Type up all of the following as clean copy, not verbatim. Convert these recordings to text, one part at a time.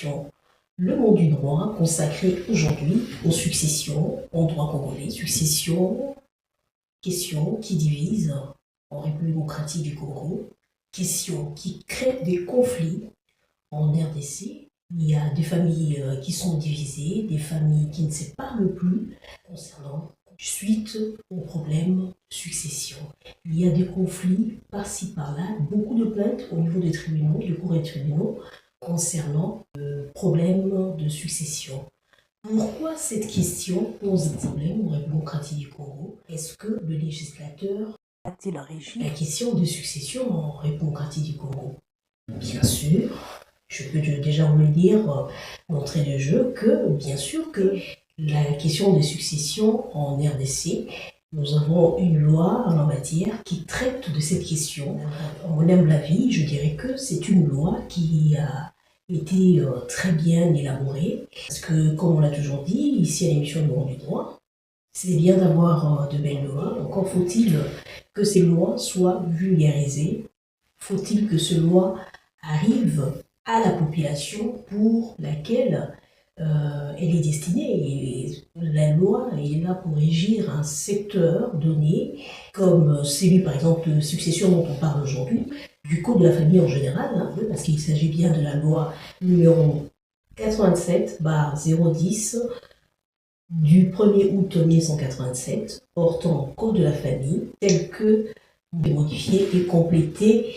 succession. Le mot du droit consacré aujourd'hui aux successions en droit congolais. Succession, question qui divise en République démocratique du Congo, question qui crée des conflits en RDC. Il y a des familles qui sont divisées, des familles qui ne se parlent plus concernant suite aux problèmes de succession. Il y a des conflits par-ci par-là, beaucoup de plaintes au niveau des tribunaux, du cours des tribunaux, concernant le problème de succession. Pourquoi cette question pose un problème en République démocratique du Congo? Est-ce que le législateur a-t-il régi la question de succession en République démocratique du Congo? Bien sûr, je peux déjà vous le dire d'entrée de jeu que, bien sûr, que la question de succession en RDC, nous avons une loi en la matière qui traite de cette question. À mon humble avis, je dirais que c'est une loi qui a été très bien élaborée, parce que, comme on l'a toujours dit, ici à l'émission Le Monde du Droit, c'est bien d'avoir de belles lois. Encore faut-il que ces lois soient vulgarisées, faut-il que ces lois arrivent à la population pour laquelle elle est destinée. Et la loi est là pour régir un secteur donné, comme celui par exemple de succession dont on parle aujourd'hui, du Code de la famille en général, hein, parce qu'il s'agit bien de la loi numéro 87/010 du 1er août 1987 portant Code de la famille, tel que modifié et complété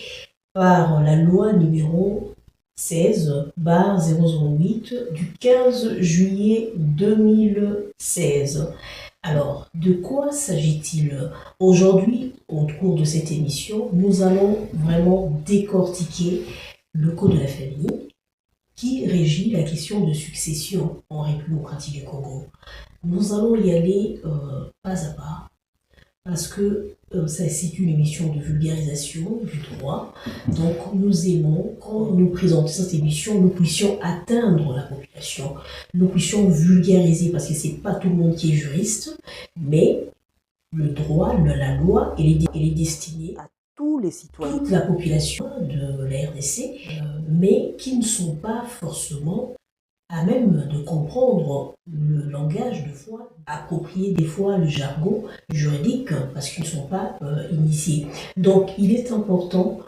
par la loi numéro 16/008 du 15 juillet 2016. Alors, de quoi s'agit-il? Aujourd'hui, au cours de cette émission, nous allons vraiment décortiquer le Code de la famille qui régit la question de succession en République démocratique du Congo. Nous allons y aller pas à pas, parce que c'est une émission de vulgarisation du droit. Donc nous aimons, quand nous présentons cette émission, nous puissions atteindre la population, nous puissions vulgariser, parce que c'est pas tout le monde qui est juriste, mais le droit, la loi, elle est destinée à tous les citoyens, toute la population de la RDC, mais qui ne sont pas forcément à même de comprendre le langage de foi, approprier des fois le jargon juridique parce qu'ils ne sont pas initiés. Donc il est important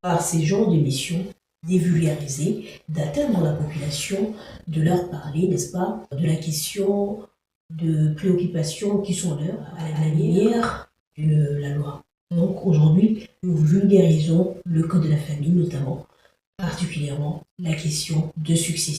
par ces genres d'émissions de vulgariser, d'atteindre la population, de leur parler, n'est-ce pas, de la question de préoccupations qui sont leurs à la lumière de la loi. Donc aujourd'hui, nous vulgarisons le Code de la famille, notamment, particulièrement la question de succession.